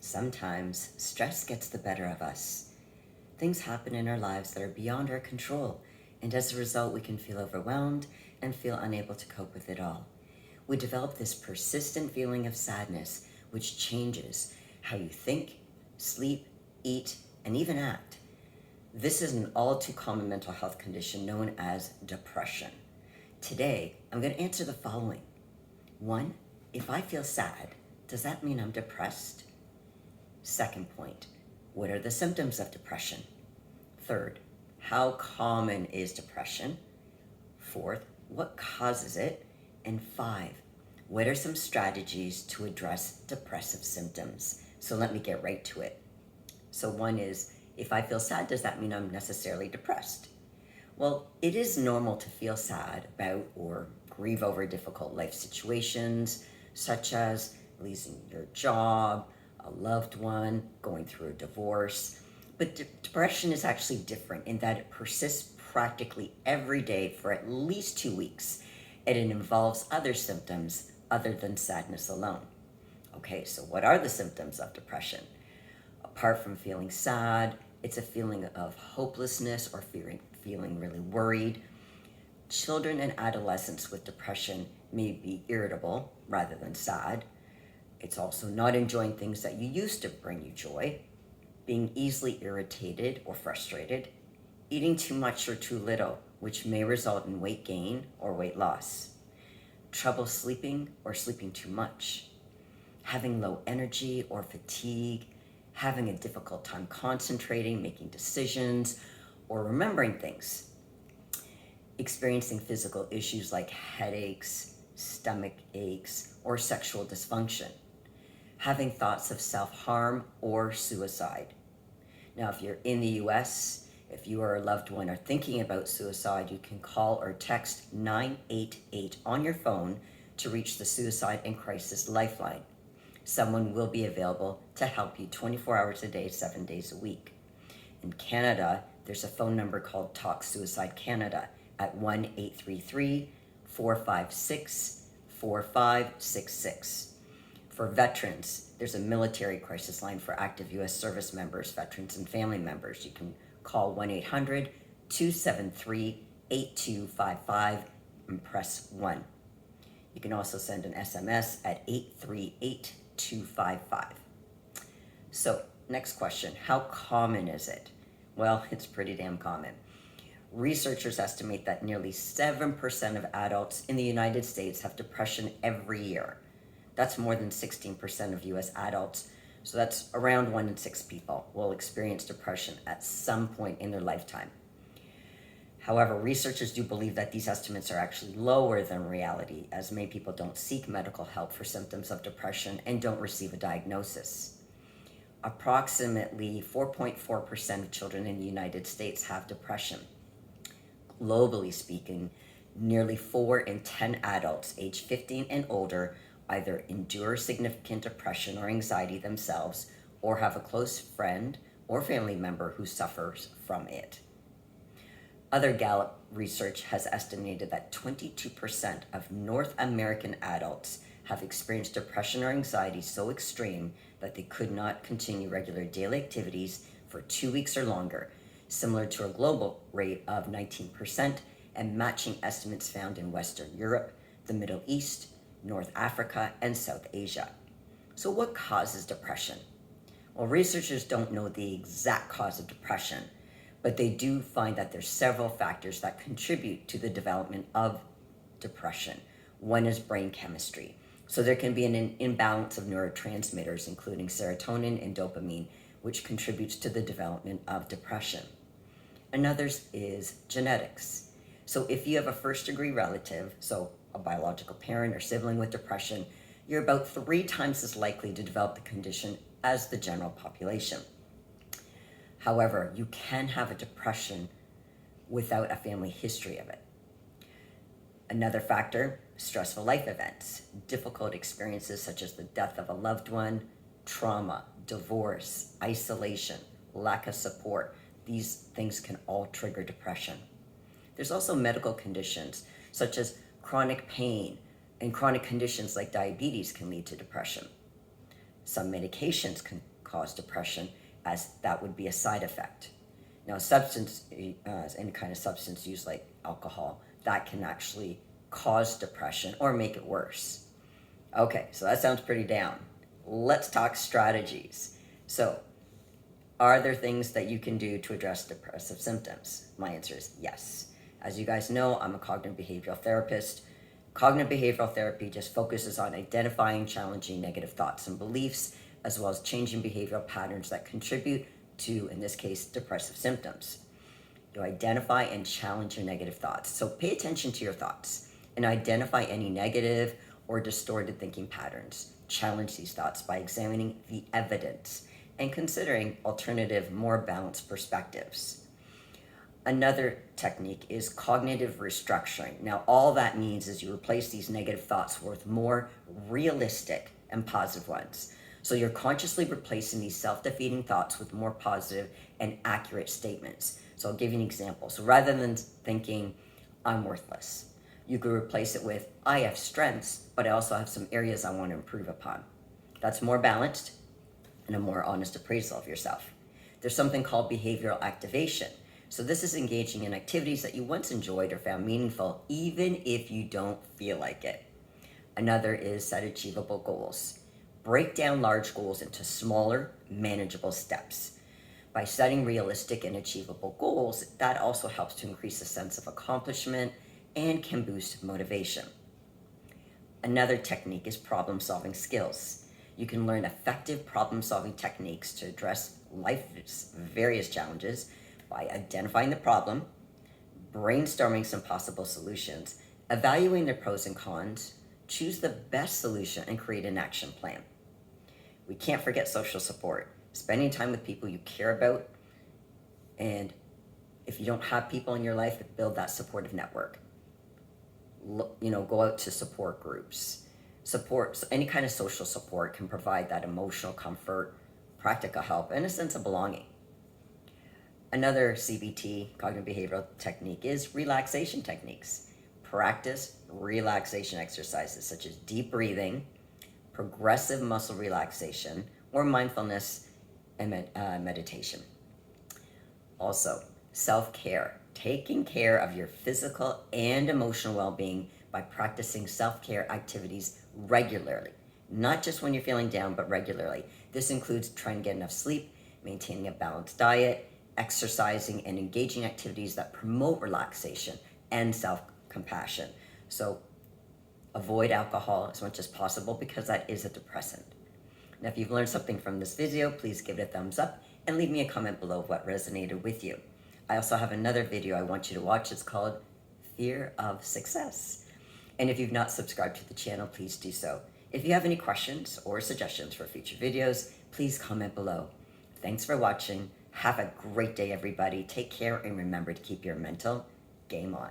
Sometimes stress gets the better of us. Things happen in our lives that are beyond our control, and as a result, we can feel overwhelmed and feel unable to cope with it all. We develop this persistent feeling of sadness, which changes how you think, sleep, eat, and even act. This is an all too common mental health condition known as depression. Today, I'm going to answer the following. 1, if I feel sad, does that mean I'm depressed? Second point, what are the symptoms of depression? Third, how common is depression? Fourth, what causes it? And 5, what are some strategies to address depressive symptoms? So let me get right to it. So 1 is, if I feel sad, does that mean I'm necessarily depressed? Well, it is normal to feel sad about or grieve over difficult life situations, such as losing your job, a loved one, going through a divorce. But depression is actually different in that it persists practically every day for at least 2 weeks, and it involves other symptoms other than sadness alone. Okay, so what are the symptoms of depression? Apart from feeling sad, it's a feeling of hopelessness or feeling really worried. Children and adolescents with depression may be irritable rather than sad. It's also not enjoying things that you used to bring you joy, being easily irritated or frustrated, eating too much or too little, which may result in weight gain or weight loss, trouble sleeping or sleeping too much, having low energy or fatigue, having a difficult time concentrating, making decisions, or remembering things, experiencing physical issues like headaches, stomach aches, or sexual dysfunction, having thoughts of self-harm or suicide. Now, if you're in the US, if you or a loved one are thinking about suicide, you can call or text 988 on your phone to reach the Suicide and Crisis Lifeline. Someone will be available to help you 24 hours a day, 7 days a week. In Canada, there's a phone number called Talk Suicide Canada at 1-833-456-4566. For veterans, there's a military crisis line for active U.S. service members, veterans, and family members. You can call 1-800-273-8255 and press 1. You can also send an SMS at 838-255. So, next question, how common is it? Well, it's pretty damn common. Researchers estimate that nearly 7% of adults in the United States have depression every year. That's more than 16% of US adults. So that's around 1 in 6 people will experience depression at some point in their lifetime. However, researchers do believe that these estimates are actually lower than reality, as many people don't seek medical help for symptoms of depression and don't receive a diagnosis. Approximately 4.4% of children in the United States have depression. Globally speaking, nearly 4 in 10 adults aged 15 and older either endure significant depression or anxiety themselves or have a close friend or family member who suffers from it. Other Gallup research has estimated that 22% of North American adults have experienced depression or anxiety so extreme that they could not continue regular daily activities for 2 weeks or longer, similar to a global rate of 19% and matching estimates found in Western Europe, the Middle East, North Africa, and South Asia. So what causes depression? Well, researchers don't know the exact cause of depression, but they do find that there's several factors that contribute to the development of depression. One is brain chemistry. So there can be an imbalance of neurotransmitters, including serotonin and dopamine, which contributes to the development of depression. Another is genetics. So if you have a first-degree relative, so a biological parent or sibling with depression, you're about 3 times as likely to develop the condition as the general population. However, you can have a depression without a family history of it. Another factor, stressful life events, difficult experiences such as the death of a loved one, trauma, divorce, isolation, lack of support. These things can all trigger depression. There's also medical conditions such as chronic pain, and chronic conditions like diabetes can lead to depression. Some medications can cause depression, as that would be a side effect. Now, any kind of substance use like alcohol, that can actually cause depression or make it worse. Okay, so that sounds pretty down. Let's talk strategies. So, are there things that you can do to address depressive symptoms? My answer is yes. As you guys know, I'm a cognitive behavioral therapist. Cognitive behavioral therapy just focuses on identifying challenging negative thoughts and beliefs, as well as changing behavioral patterns that contribute to, in this case, depressive symptoms. You identify and challenge your negative thoughts. So pay attention to your thoughts and identify any negative or distorted thinking patterns. Challenge these thoughts by examining the evidence and considering alternative, more balanced perspectives. Another technique is cognitive restructuring. Now, all that means is you replace these negative thoughts with more realistic and positive ones. So you're consciously replacing these self-defeating thoughts with more positive and accurate statements. So I'll give you an example. So rather than thinking, I'm worthless, you could replace it with, I have strengths, but I also have some areas I want to improve upon. That's more balanced and a more honest appraisal of yourself. There's something called behavioral activation. So this is engaging in activities that you once enjoyed or found meaningful, even if you don't feel like it. Another is set achievable goals. Break down large goals into smaller, manageable steps. By setting realistic and achievable goals, that also helps to increase a sense of accomplishment and can boost motivation. Another technique is problem-solving skills. You can learn effective problem-solving techniques to address life's various challenges by identifying the problem, brainstorming some possible solutions, evaluating the pros and cons, choose the best solution, and create an action plan. We can't forget social support, spending time with people you care about, and if you don't have people in your life, build that supportive network. Go out to support groups. Any kind of social support can provide that emotional comfort, practical help, and a sense of belonging. Another CBT, cognitive behavioral technique, is relaxation techniques. Practice relaxation exercises such as deep breathing, progressive muscle relaxation, or mindfulness and meditation. Also, self-care, taking care of your physical and emotional well-being by practicing self-care activities regularly. Not just when you're feeling down, but regularly. This includes trying to get enough sleep, maintaining a balanced diet, exercising, and engaging activities that promote relaxation and self-compassion. So avoid alcohol as much as possible because that is a depressant. Now, if you've learned something from this video, please give it a thumbs up and leave me a comment below what resonated with you. I also have another video I want you to watch. It's called Fear of Success. And if you've not subscribed to the channel, please do so. If you have any questions or suggestions for future videos, please comment below. Thanks for watching. Have a great day, everybody. Take care and remember to keep your mental game on.